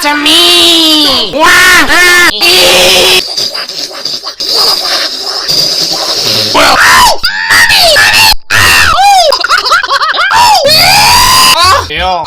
To me! Well, what the fuck? No, dog!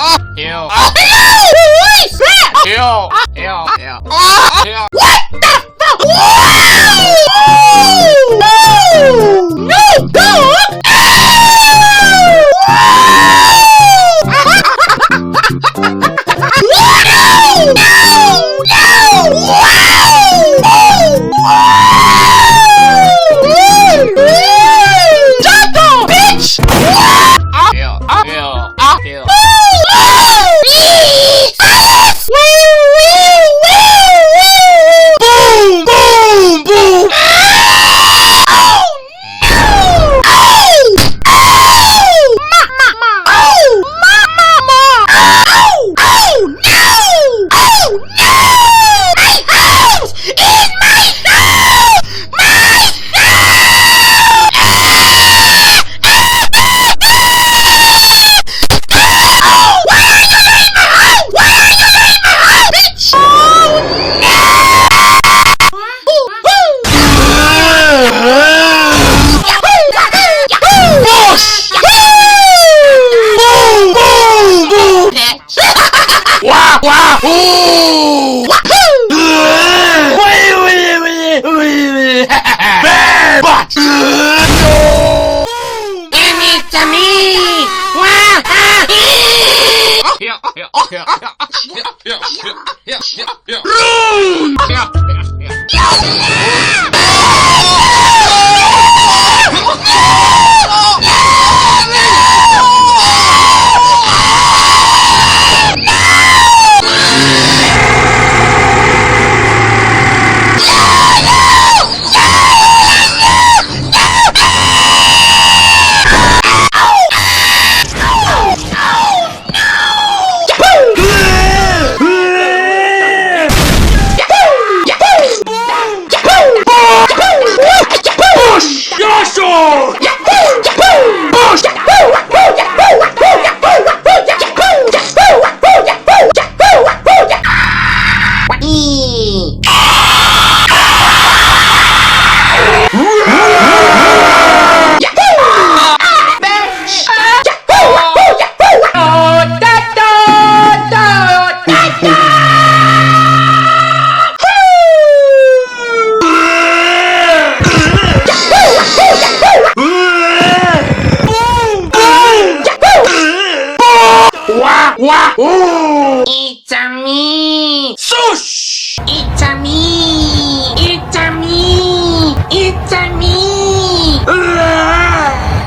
It's a me! Sush! It's a me! It's a me! It's a me!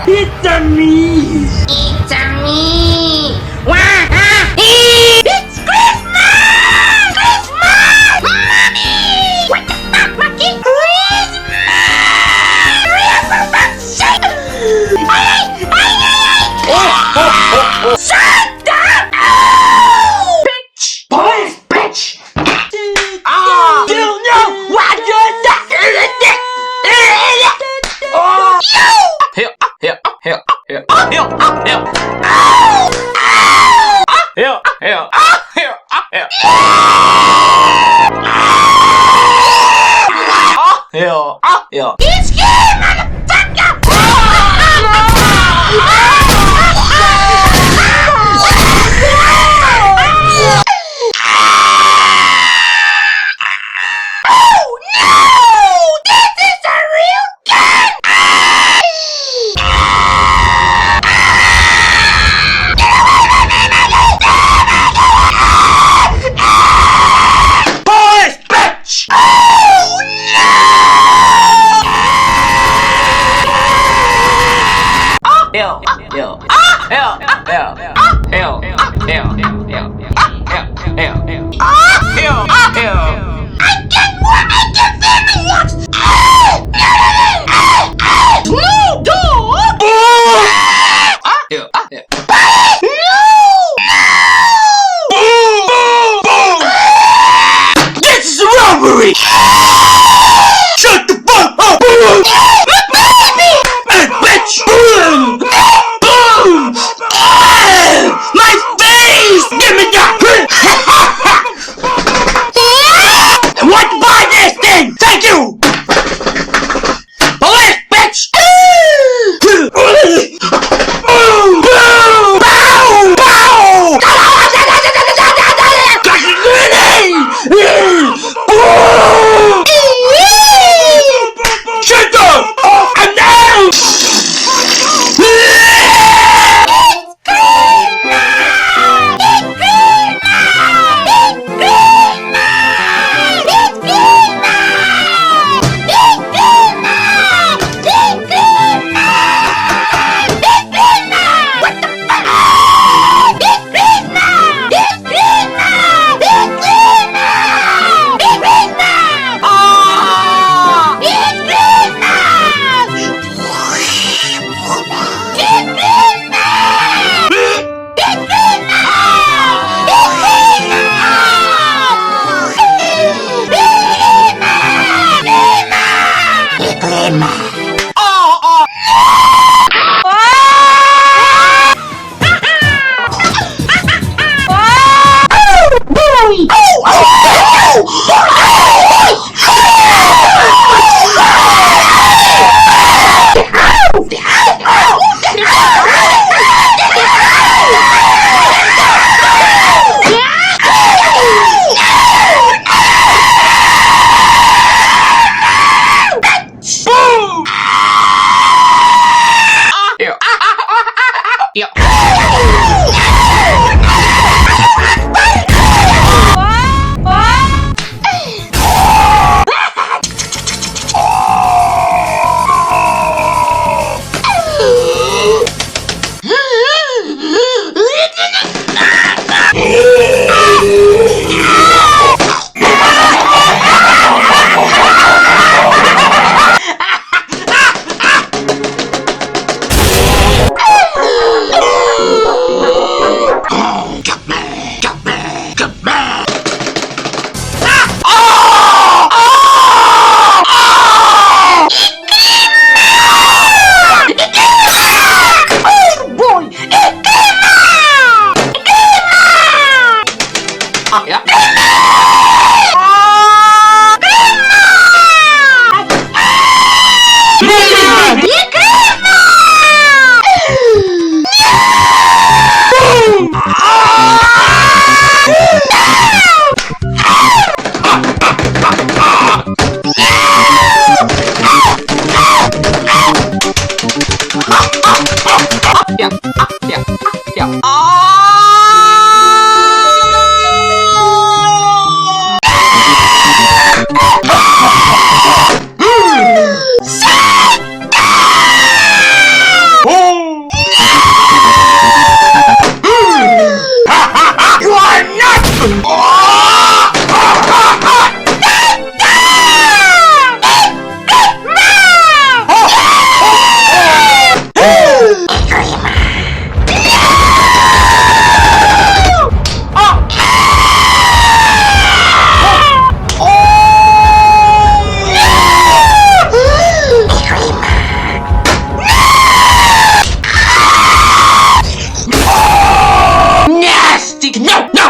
It's a me! It's a me! It's Christmas! Christmas! Mommy! What the fuck, Monkey? Christmas! For fuck's sake! Ay! Shut up! Oh! Bitch! Police, bitch! Ah! You know what you're not Oh! Here! Here! Here! Here! Here! Here! Ow! Ow! Here! Here! Here! Here! Here! Here! It's game, motherfucker! Oh no! This is a real gun! Police, bitch! Oh no! Hell, hell, hell, hell, hell, hell. I get more. I get family locks. No, dog. No. This is a robbery! Shut the fuck up! Hey, bitch! Boom! My face! Give me that! I want to buy this thing! Thank you!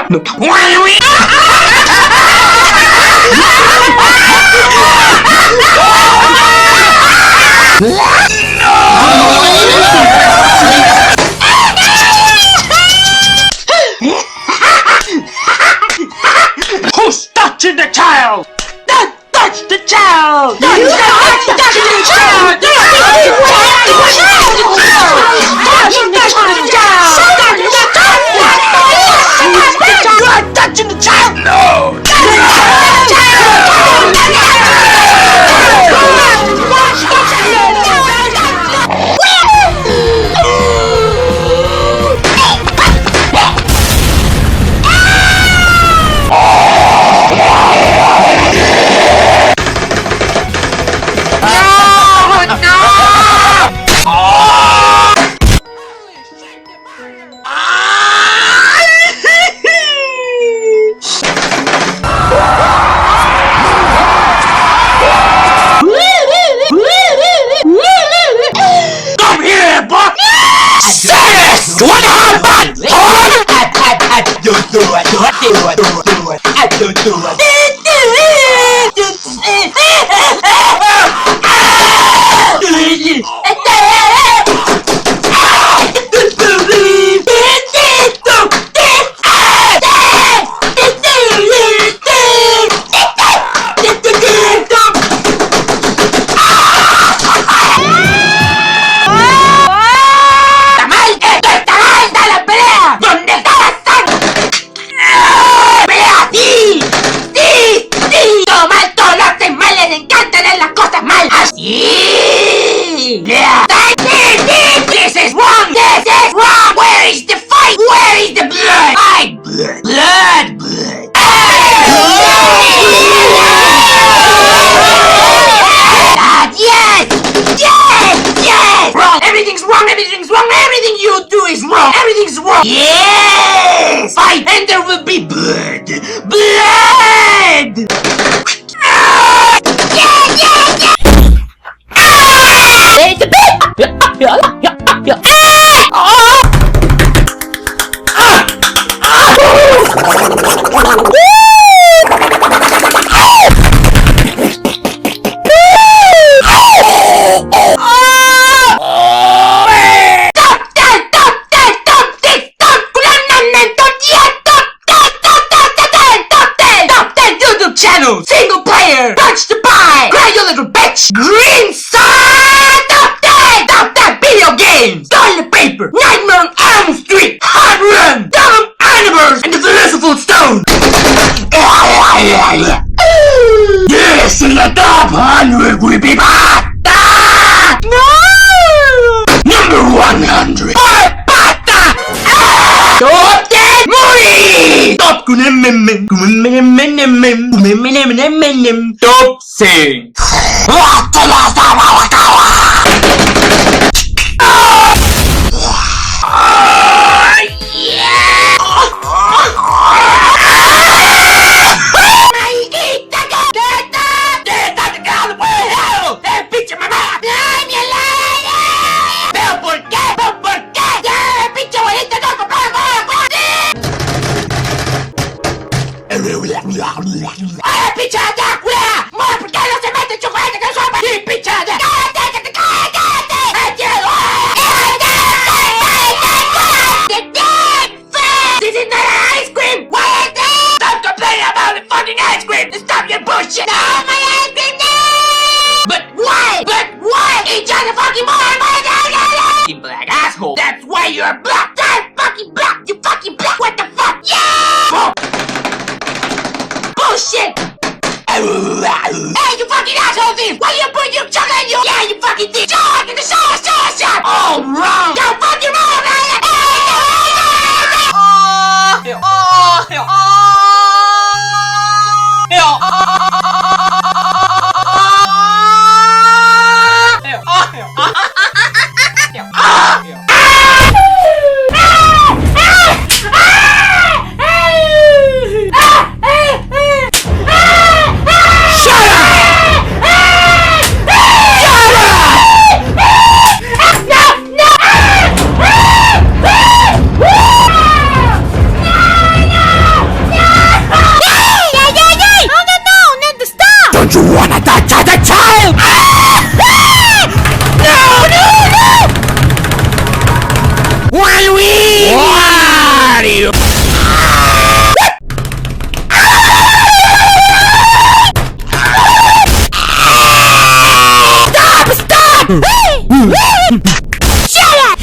Who's touching the child? Don't touch the child! Don't touch the child! You are touching the child! No! This is wrong! This is wrong! Where is the fight? Where is the blood? Blood! Blood! Yes! Yes! Yes! Wrong! Everything's wrong! Everything's wrong! Everything you do is wrong! Everything's wrong! Yes! Fight! And there will be blood! Blood! Single player! Punch the pie! Cry, you little bitch! Green side! Top 10 video games! Toilet paper! Nightmare on Elm Street! Hard Run! Dumb Animals! And the Philosopher's Stone! This is the top 100 creepypasta! No! Number 100! Pasta! Top 10 movies! Top Top 5. That's why you're black! I'm fucking black! You fucking black! What the fuck? Yeah! Bullshit! Hey, you fucking asshole thief! Why you put your tongue on you? Yeah, you fucking thief! Shut in the shot! All wrong! You're fucking wrong! Shut up! Shut up!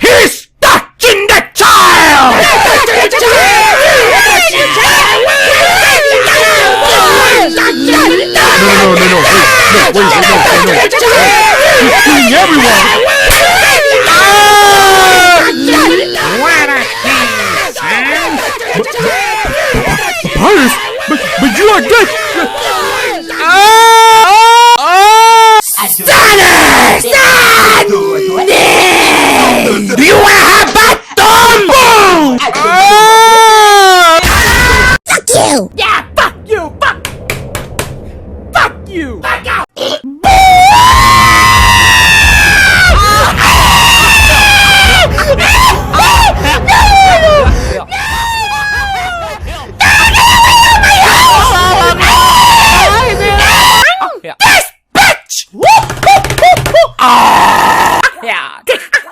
He's touching the child! No. Wait. He's killing everyone. What a tease, huh? Pius, but you are dead. Stand! Do you wanna have baton? Boom! Fuck you! Yeah, fuck you! Fuck you! Fuck out!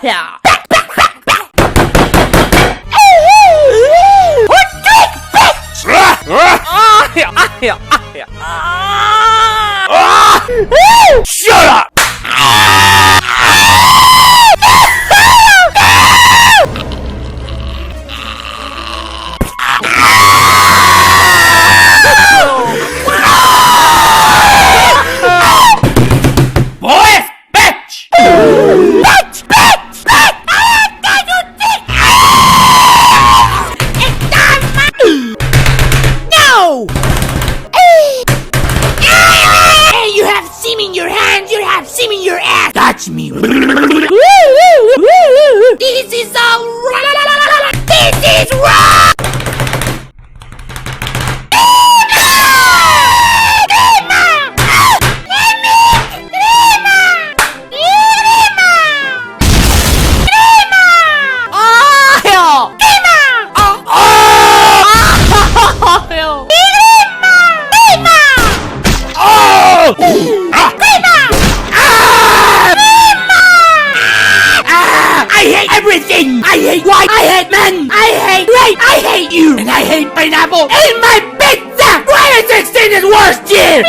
Yeah. Shut up! Touch me. This is all wrong. This is wrong. Everything! I hate white! I hate men! I hate rape! I hate you! And I hate pineapple in my pizza! 2016 is worst year!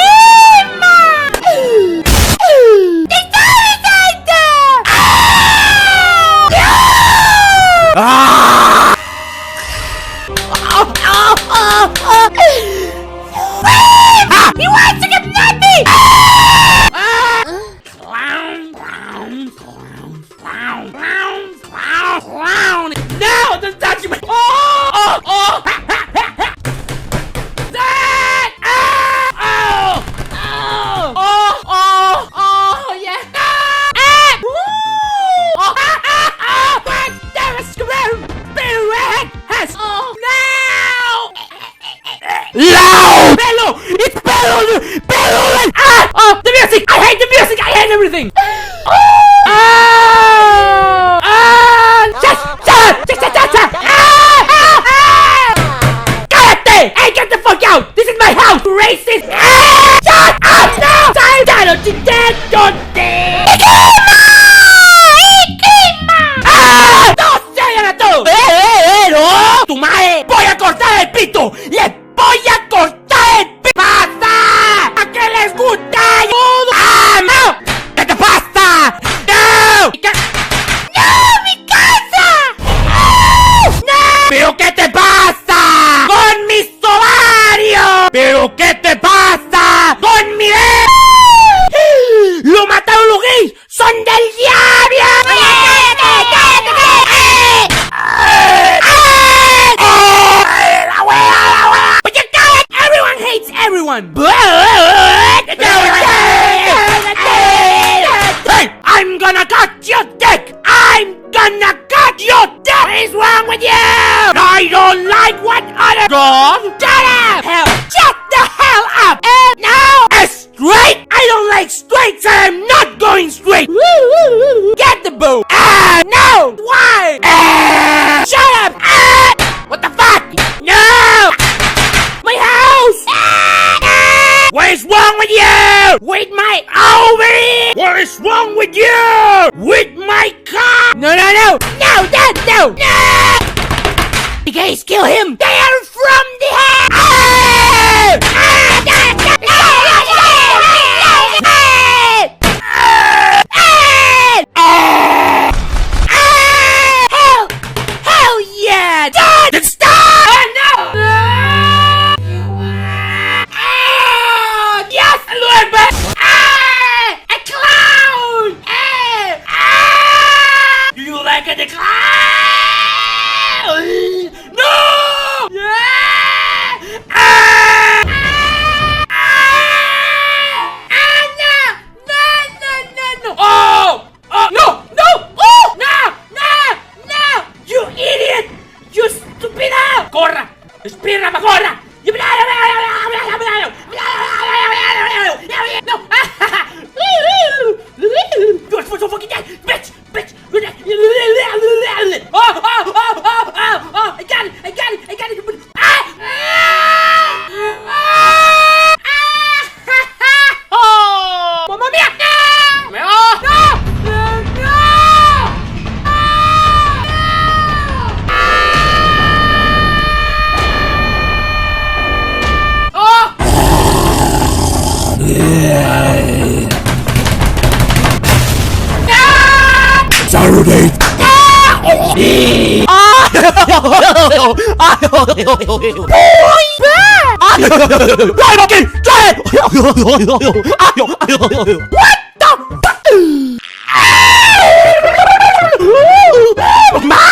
He wants to kidnap me! No! Don't touch me! Oh! Dad! Oh! Yeah! Loud! Pelo! It's Pelo! Pelo! The music! I hate the music! I hate everything! Hey, get the fuck out! This is my house! Racist! Shut up now! Don't dead! Don't dead! is wrong with you? I don't like what other God. Shut up! Hell, shut the hell up! And now, straight. I don't like straight, so I'm not going straight. Get the boat. No. Why? Shut up. What the fuck? No. My house. What is wrong with you? With my ovary? What is wrong with you? With my car? No, Dad, no! You guys kill him! They are from the house! Hell yeah! Dad! Then stop! No! Yes! A little bit! A clown! Do you like a clown? No! No! Oh! No! Oh! No! You idiot! You stupid! Corra! Espirra, corra! No! You're so fucking dead! Bitch! Oh! I got it! Oh! Mamma mia! No! Saturday. What the fuck?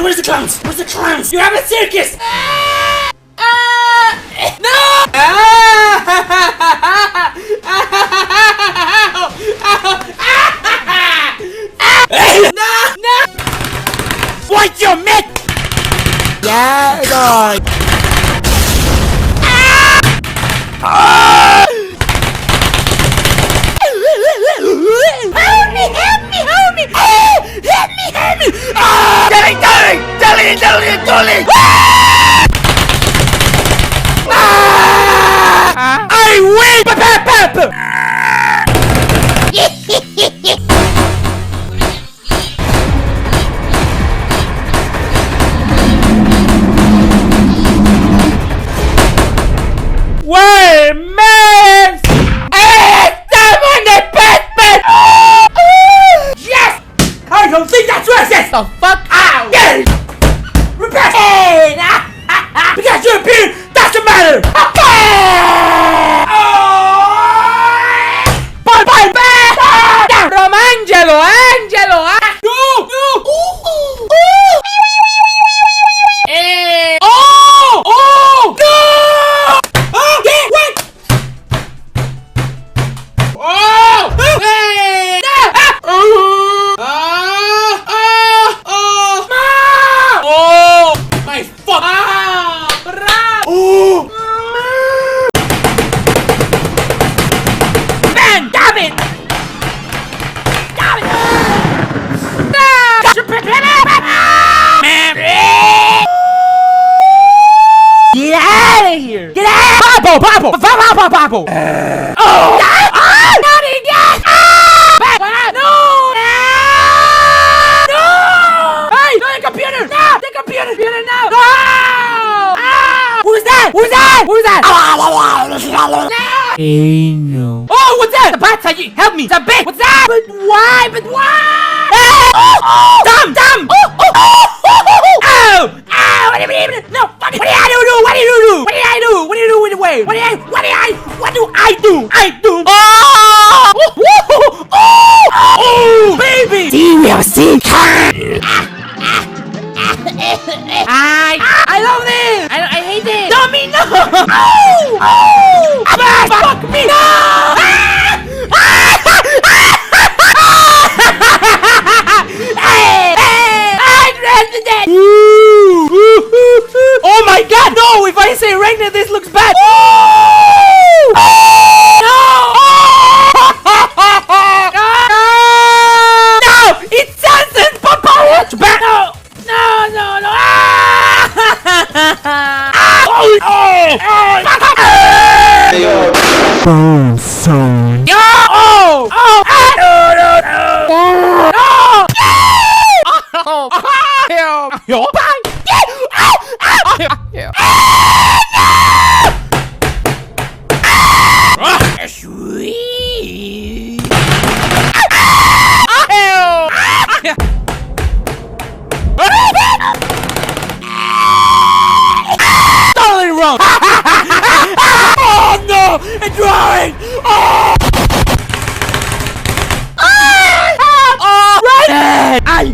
Where's the clowns? You have a circus! No! No! What's your mitt? Yeah, God. Help me! Dolly! I win! Wait, man! Someone the Batman! Yes! I don't think that's racist! The fuck out! Get it! Repress it! Because you're a beard, doesn't matter! Bye! Romangelo! Angelo! No! Purple! Oh! Not again! No! No! Hey! No, the computer! No! The computer! No! No! Who's that? Who's that? Who's that? No! No. Oh, what's that? The bats are you. Help me. It's a bit. What's that? But why? But why? Oh! Damn! Damn! Oh! Ow! What do you mean? No! Fuck! What did I do? What did you do? What did I do? What did you do with the way? What do I do? Oh, baby! See, we have a scene. I love this! I hate it! Dummy, no! Fuck me! No! Oh my god, no! If I say Ragnar, this looks bad! No! No! It's Sanson! Papa! No! Boom, son. No! Totally wrong! Oh no! It's drawing! Oh! Right!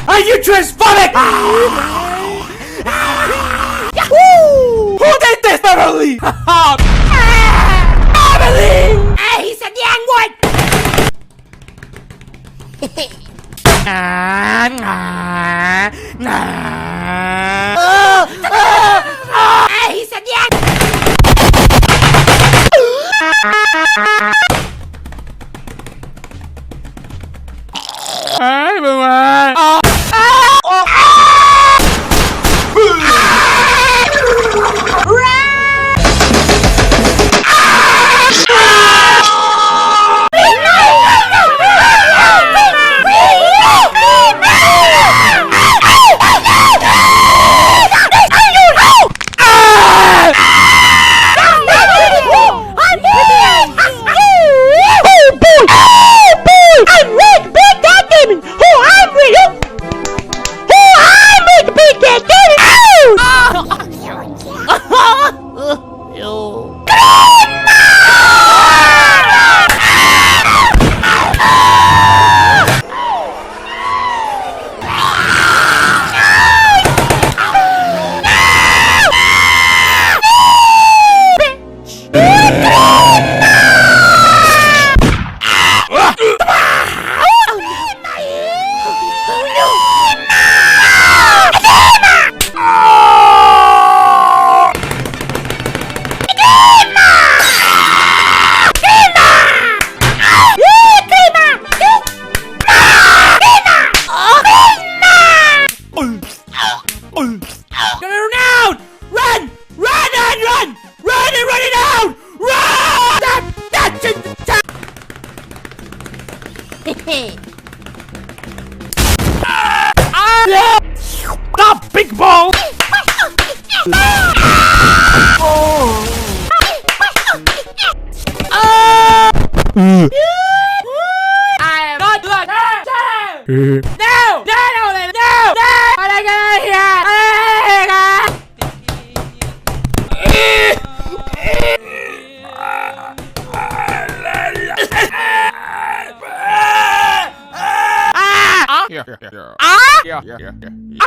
Are you transphobic? Who did this, Beverly? Beverly! He's a young one! He's a young... Hi, everyone! Stop, big ball! I am not like no! What I got here?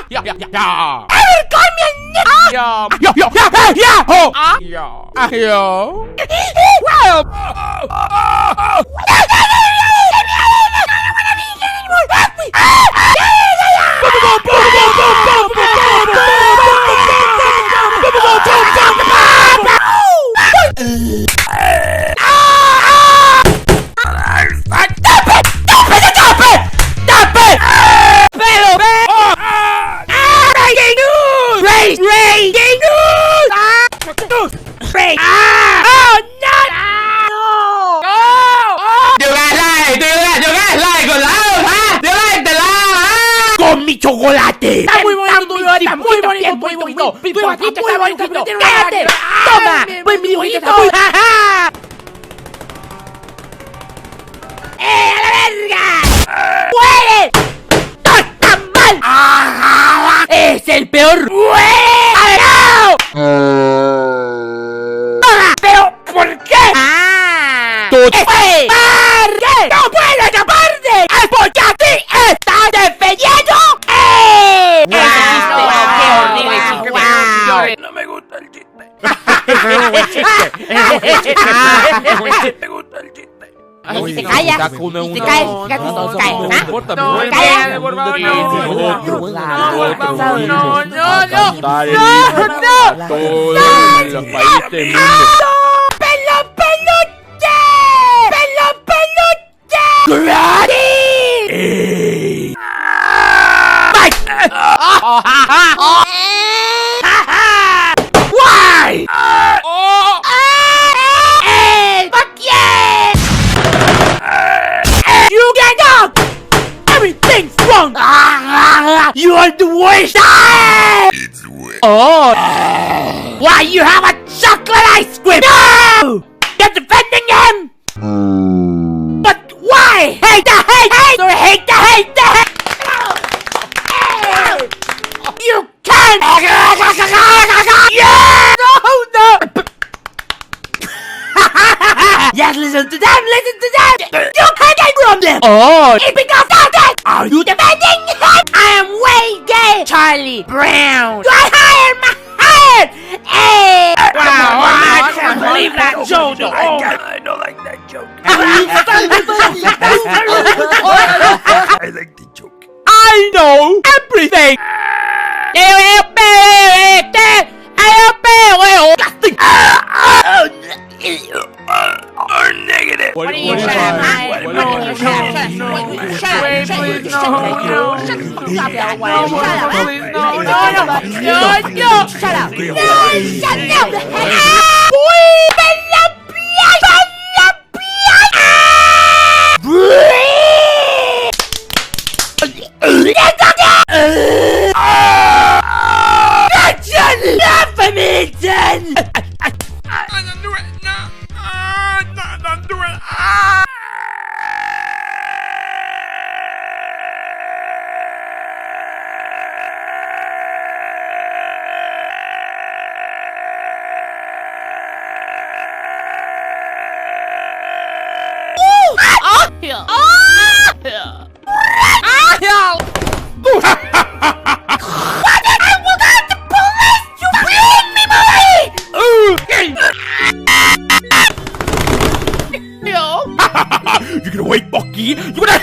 Điều gà, gод láo hả? Điều gà, con mi chocolate. Está muy bonito, está muy bonito, muy bonito. Está bonito. Cállate. Toma. Pues mi dibujito está muy... ¡A la verga! ¡Muere! ¡No está mal! ¡Es el peor! ¡Muere! ¿Pero por qué? ¿Por qué? ¡No puedo escaparte! ¡Es porque a ti estás defendiendo! ¡Qué horrible chiste! No me gusta el chiste. Me gusta el chiste. Si te callas, si te caes, no importa, no, por favor, no. Why? You get up! Everything's wrong! You are the worst! It's wet. Oh! Why you have a chocolate ice cream? No! You're defending him! But why? Hate the hate! Hate the hate! You can't! Yeah! No! Yes, listen to them! You can't get from them! Oh! It's because of that! Are you defending him? I am way gay! Charlie Brown! You are hired! Hey! Wow! I can't believe that joke! I don't like that joke. I like the joke. I know everything! Negative. What are you shut up? You're gonna wait, Bucky! You're gonna...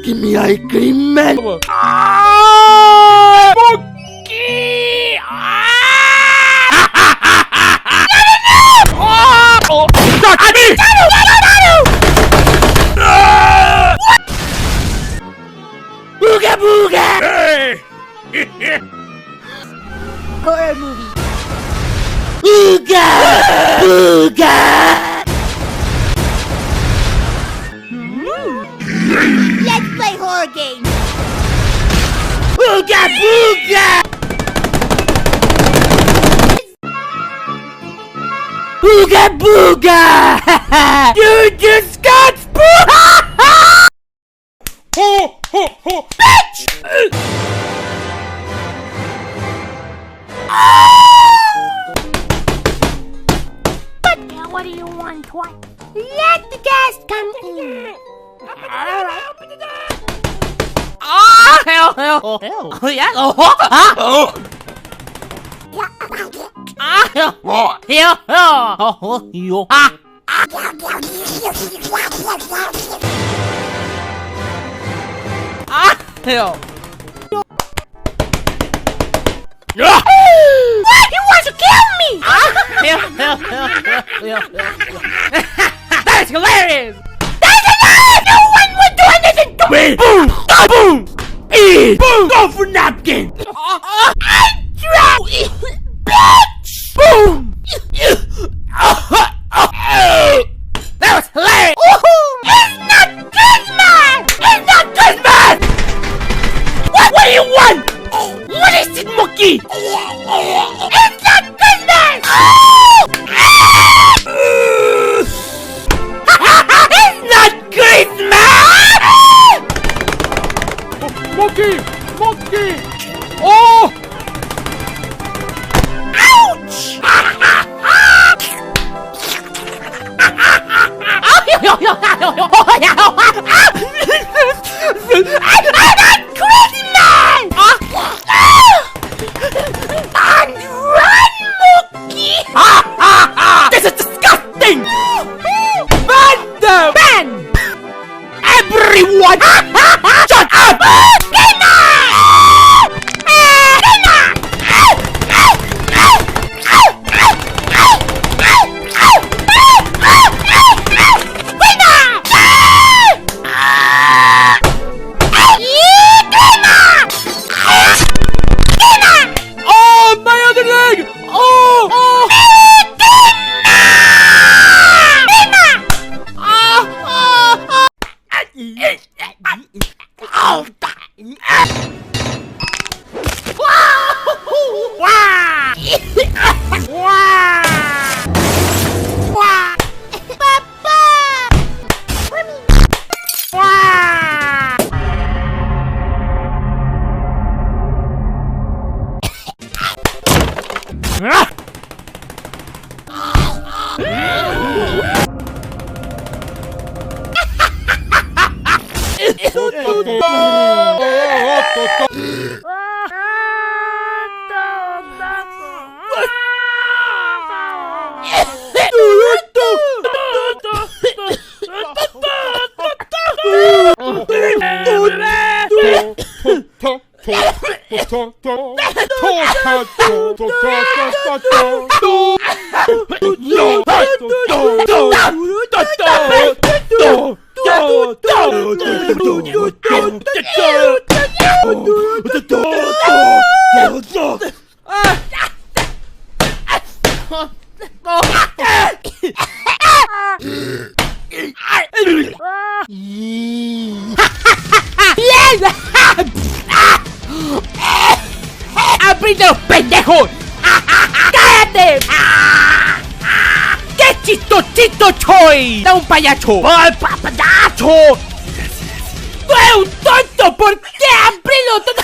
Give me ice cream, man! Bucky! Not me! Booga booga! Hey! Horror movie. Booga! Booga! Let's play horror games. Booga booga! Booga booga! You just got booga! Ho ho ho! Bitch! What do you want? What? Let the guest come in. Open the door! Ah! Hell! Oh yeah! What? What? He wants to kill me! That's hilarious! That's enough! No one would do anything to me! Boom! Boom! Eat! Boom! Go for napkin! I'm drunk! ¡Abrite los pendejos! ¡Cállate! ¡Qué chistosito soy! ¡Da un payacho! ¡Ay, payacho! ¡Tú eres un tonto! ¿Por qué abrirlo todo?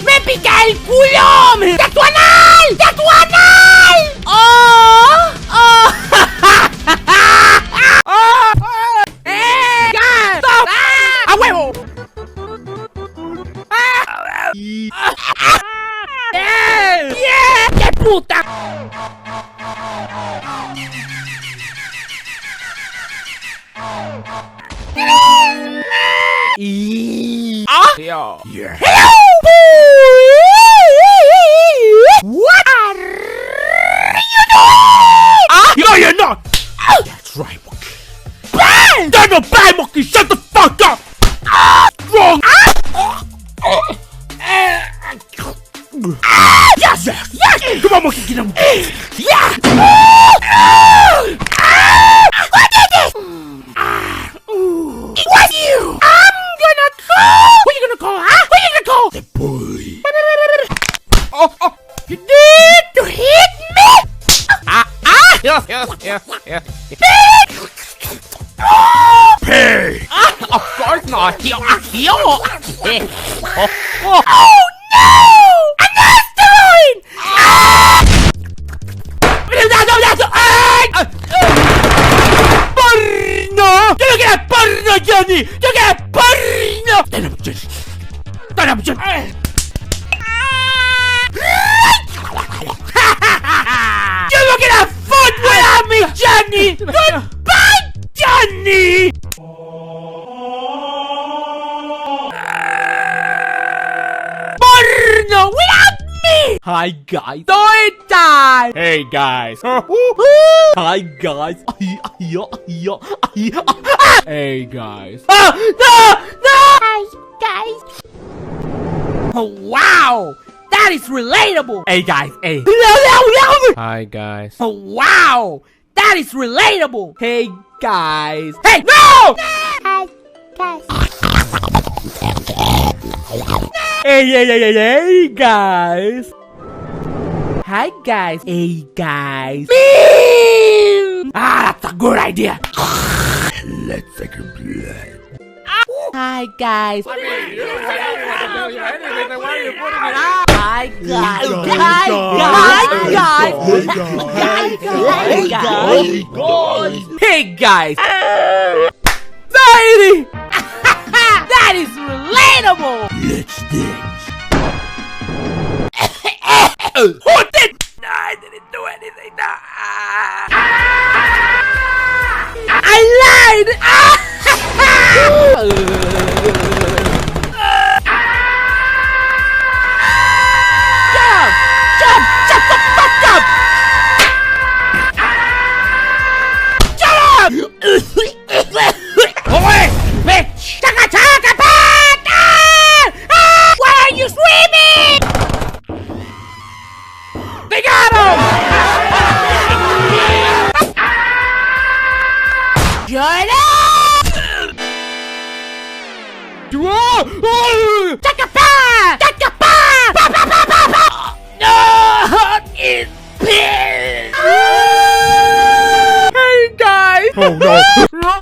¡Me pica el culo! ¡De tu anal! ¡De tu anal! ¡Oh! ¡Oh! ¡Stop! ¡A huevo! ¡Qué puta! Yeah. What are you doing? No, you're not! That's right, Monkey. Bang! You're not bad, Monkey! Shut the fuck up! Wrong! Yes! Yes! Come on, Monkey, get him! Yeah! What is this? What you? I'm gonna call! What you gonna call, huh? What you gonna call? The boy. Oh! You need to hit me! Pay. Of course not! Oh no! An asteroid! Porno! Yo no quiero porno, Johnny! Yo quiero porno! Television! You look at that foot without me, Johnny! Goodbye, Johnny! Porno without me! Hi guys! Story time! Hey guys. Hi guys! Hey guys. No! Hi guys! Oh wow! That is relatable! Hey guys, hey! Hi guys. Oh wow! That is relatable! Hey guys! Hey! No! Hi guys! Hey guys! Hi guys! Hey guys! Meme! That's a good idea! Let's take a blood. Hi guys! Hi guys! Hey guys! Society! That is relatable! Let's dance. Who did? No, I didn't do anything. No. I lied! Shut the fuck up! Shut up! Boy, bitch! Chaka pat! Why are you screaming? They got him! Shut up! Chaka pat! Chaka pat! No! It's pissed! Hey guys! Oh no.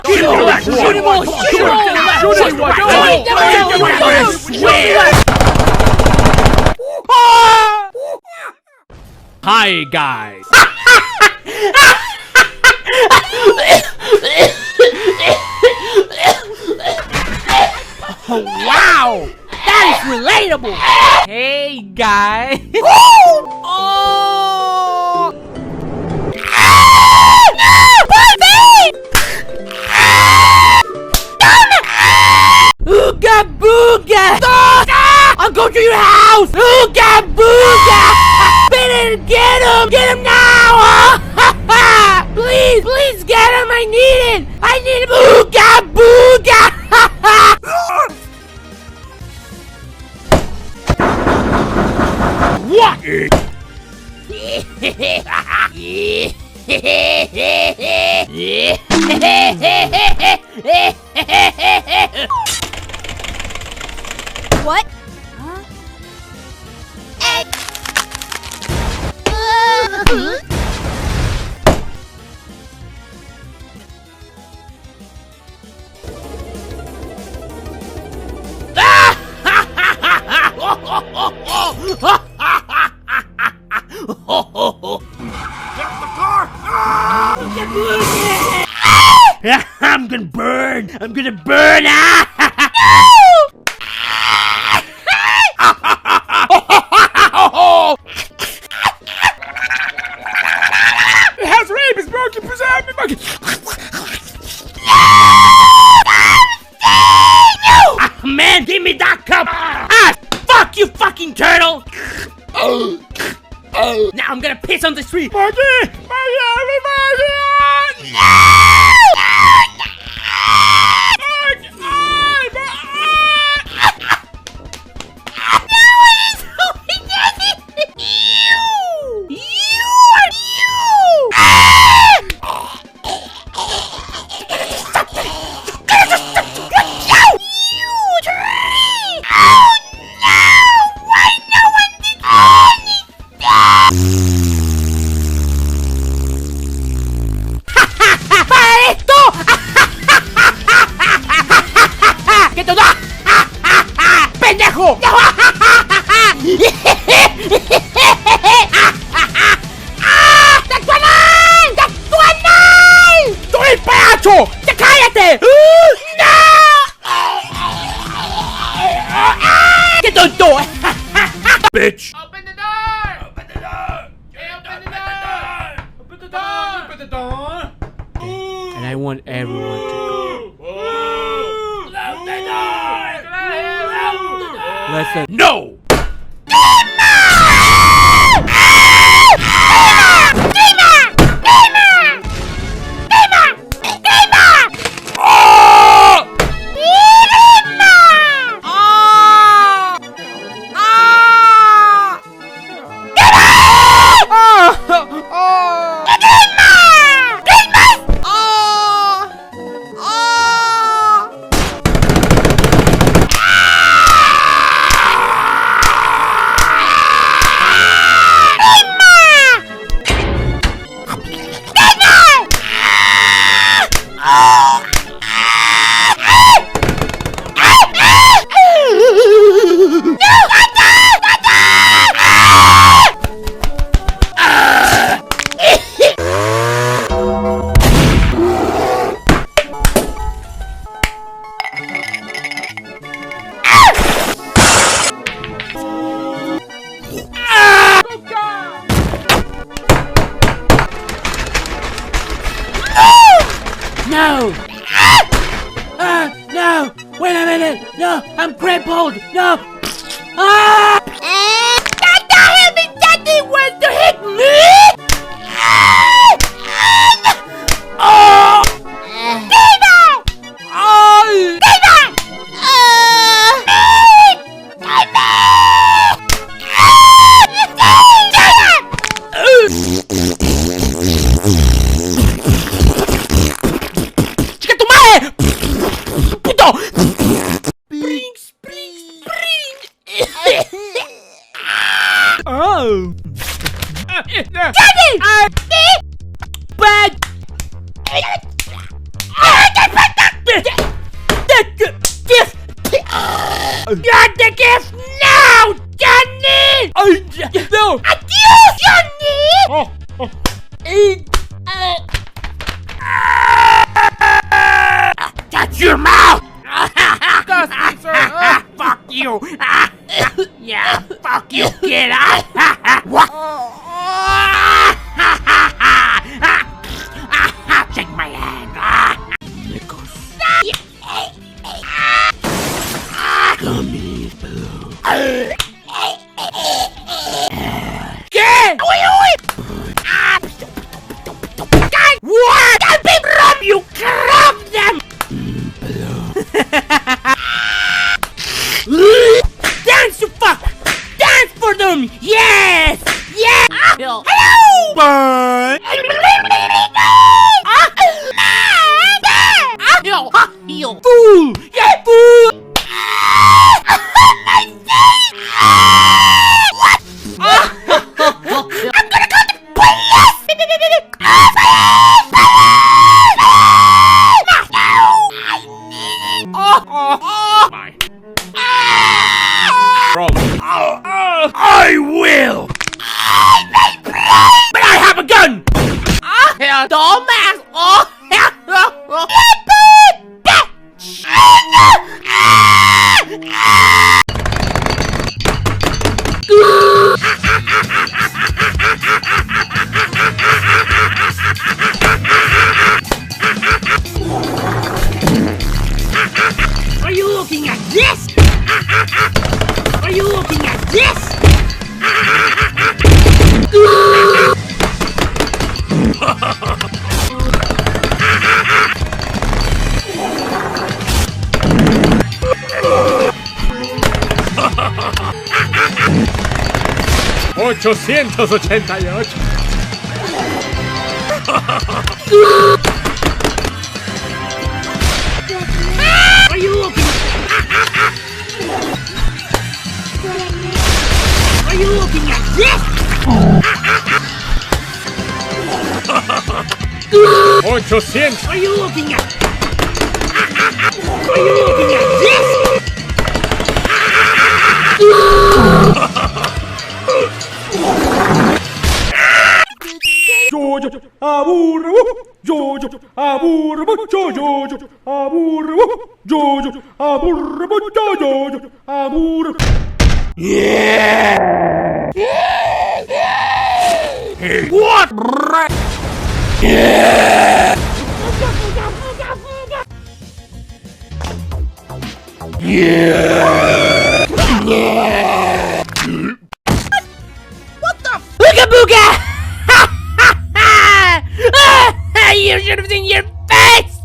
Shoot him all! Hi guys. Oh, wow! That is relatable! Hey, guy! Oh! Ooga booga! I'll go to your house! Ooga booga! Better get him! Get him now! Please, please get him! I need it! I need him! Ooga booga! What? What? Huh? I'm gonna burn! I'm gonna burn! The house rape is broken! Preserve me, monkey! Man, give me that cup! Fuck you, fucking turtle! Now I'm gonna piss on the street! Monkey! ¡Ya cállate! ¡No! ¡Qué tonto! Bitch! Open the door! Open the door! Open the door! Open the door! Open the door! And I want everyone to Close the door! Close the door! listen. No! No! No! Wait a minute! No! I'm crippled! No! Ah! Daddy, help me! Daddy wants to hit me! Oh! David! Oh! David! ¡Chica tu madre! ¡Puto! Spring, spring, spring! Oh! Daddy! Bad! Get the gift now, Johnny! No! Adios, Johnny! Shut your mouth! you. Yeah, fuck you, kid. What? Shake my hand. Gummy Pelo. Get! What? I'll be from you! Grab them! Dance, you fuck! Dance for them! Yes! Yes! Hello! Bye! Fool! Yeah, fool! What? I'm gonna call the police! I will! But I have a gun! Dumbass! Are you looking at this? Are you looking at this? Are you looking? Are you looking at this? Are you looking at? Are you looking at this? Jojo, aburro, Jojo, aburro, Jojo, aburro, Jojo, aburro, Jojo, aburro. Yeah! What? Yeah! Yeah! Yeah! What the? Ooga booga! You should have seen your face!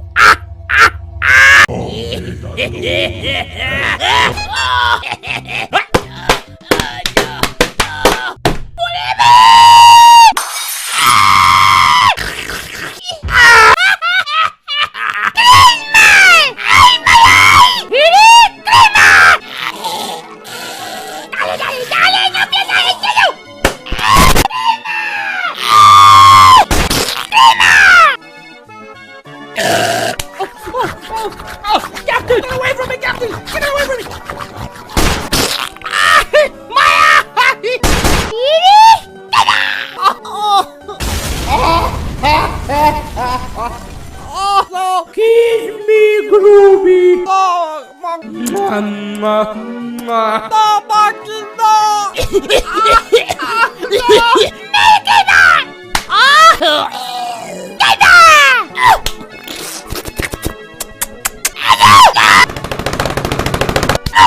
Captain! Get away from me, Captain! Get away from me! My eye! Oh, kiss me, Groovy! No, Martin, no!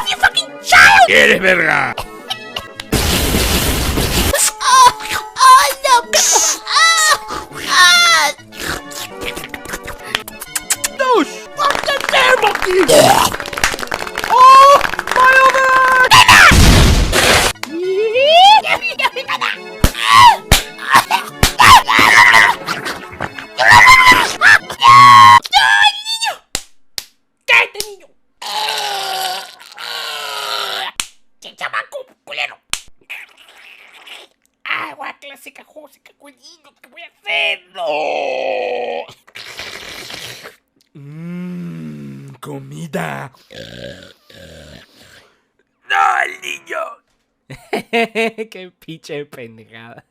You fucking child! ¿Quieres verga? No! Douche! What's the name of you? Oh! My overhead! ¡Cállate, niño! ¡Chamaco, culero! ¡Agua clásica, jósica, cuellino! ¿Qué voy a hacer? ¡No! Comida. ¡No, el niño! ¡Qué pinche pendejada!